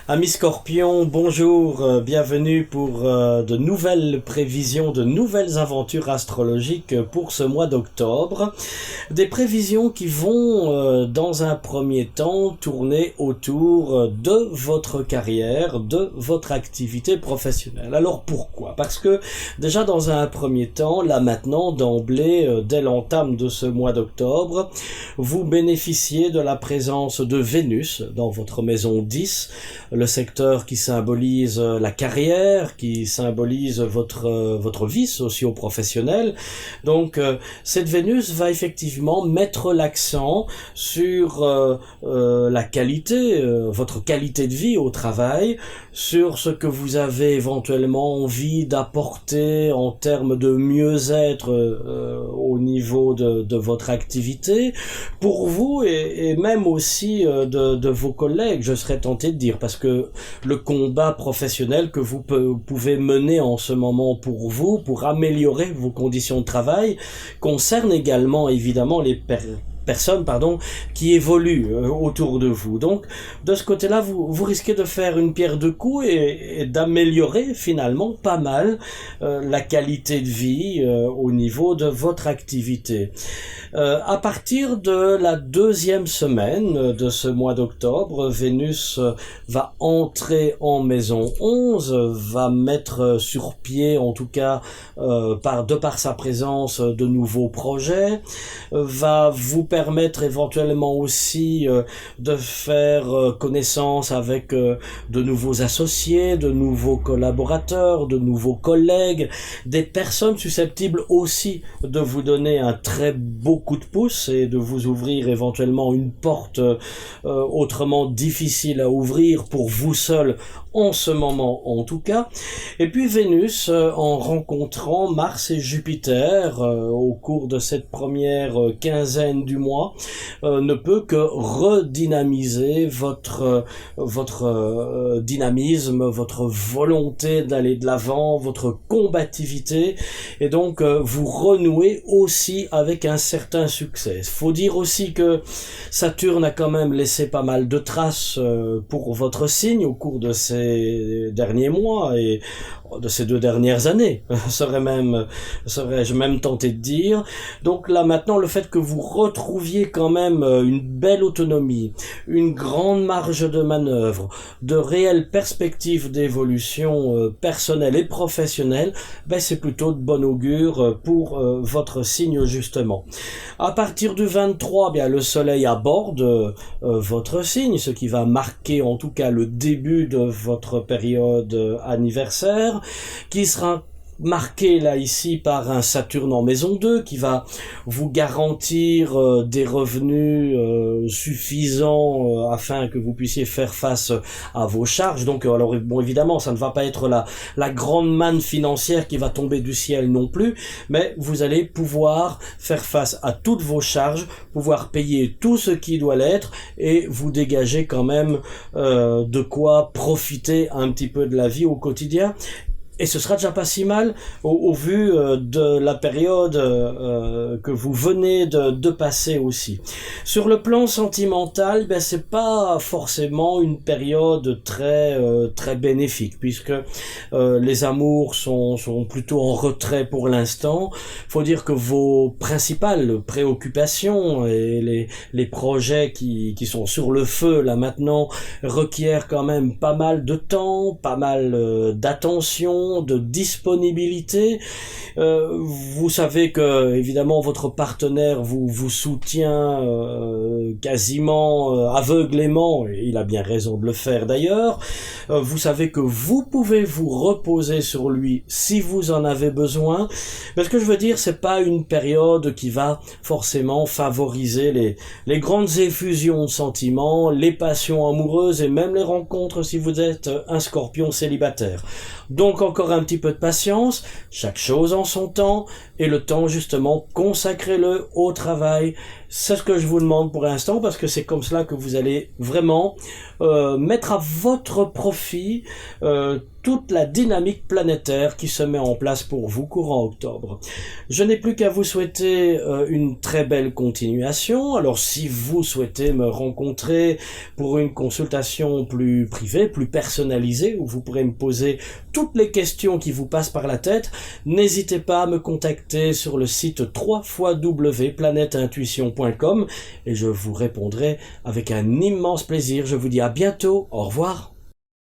Amis Scorpions, bonjour, bienvenue pour de nouvelles prévisions, de nouvelles aventures astrologiques pour ce mois d'octobre. Des prévisions qui vont dans un premier temps tourner autour de votre carrière, de votre activité professionnelle. Alors pourquoi? Parce que déjà dans un premier temps, là maintenant, d'emblée, dès l'entame de ce mois d'octobre, vous bénéficiez de la présence de Vénus dans votre maison 10, le secteur qui symbolise la carrière, qui symbolise votre vie socio-professionnelle. Donc cette Vénus va effectivement mettre l'accent sur la qualité, votre qualité de vie au travail, sur ce que vous avez éventuellement envie d'apporter en termes de mieux-être au niveau de votre activité, pour vous et même aussi de vos collègues, je serais tenté de dire, parce que le combat professionnel que vous pouvez mener en ce moment pour vous, pour améliorer vos conditions de travail, concerne également évidemment les personnes qui évoluent autour de vous. Donc de ce côté-là, vous risquez de faire une pierre deux coups et d'améliorer finalement pas mal la qualité de vie au niveau de votre activité. À partir de la deuxième semaine de ce mois d'octobre, Vénus va entrer en maison 11, va mettre sur pied, en tout cas de par sa présence, de nouveaux projets, va vous permettre éventuellement aussi de faire connaissance avec de nouveaux associés, de nouveaux collaborateurs, de nouveaux collègues, des personnes susceptibles aussi de vous donner un très beau coup de pouce et de vous ouvrir éventuellement une porte autrement difficile à ouvrir pour vous seul en ce moment en tout cas. Et puis Vénus, en rencontrant Mars et Jupiter au cours de cette première quinzaine du mois, ne peut que redynamiser votre dynamisme, votre volonté d'aller de l'avant, votre combativité, et donc vous renouez aussi avec un certain succès. Faut dire aussi que Saturne a quand même laissé pas mal de traces pour votre signe au cours de ces derniers mois et de ces 2 dernières années, serais-je même tenté de dire. Donc là maintenant, le fait que vous retrouviez quand même une belle autonomie, une grande marge de manœuvre, de réelles perspectives d'évolution personnelle et professionnelle, c'est plutôt de bon augure pour votre signe justement. À partir du 23, le soleil aborde votre signe, ce qui va marquer en tout cas le début de votre période anniversaire, qui sera marqué là ici par un Saturne en maison 2 qui va vous garantir des revenus suffisants afin que vous puissiez faire face à vos charges. Donc alors bon, évidemment ça ne va pas être la grande manne financière qui va tomber du ciel non plus, mais vous allez pouvoir faire face à toutes vos charges, pouvoir payer tout ce qui doit l'être et vous dégager quand même de quoi profiter un petit peu de la vie au quotidien. Et ce sera déjà pas si mal au vu de la période que vous venez de passer aussi. Sur le plan sentimental, c'est pas forcément une période très bénéfique, puisque les amours sont plutôt en retrait pour l'instant. Faut dire que vos principales préoccupations et les projets qui sont sur le feu là maintenant requièrent quand même pas mal de temps, pas mal d'attention, de disponibilité. Vous savez que évidemment votre partenaire vous soutient quasiment aveuglément, et il a bien raison de le faire d'ailleurs. Vous savez que vous pouvez vous reposer sur lui si vous en avez besoin. Mais ce que je veux dire, c'est pas une période qui va forcément favoriser les grandes effusions de sentiments, les passions amoureuses et même les rencontres si vous êtes un Scorpion célibataire. Donc encore un petit peu de patience, chaque chose en son temps, et le temps justement consacrez-le au travail, C'est ce que je vous demande pour l'instant, parce que c'est comme cela que vous allez vraiment mettre à votre profit toute la dynamique planétaire qui se met en place pour vous courant octobre. Je n'ai plus qu'à vous souhaiter une très belle continuation. Alors si vous souhaitez me rencontrer pour une consultation plus privée, plus personnalisée, où vous pourrez me poser toutes les questions qui vous passent par la tête, n'hésitez pas à me contacter sur le site www.planeteintuition.com et je vous répondrai avec un immense plaisir. Je vous dis à bientôt, au revoir.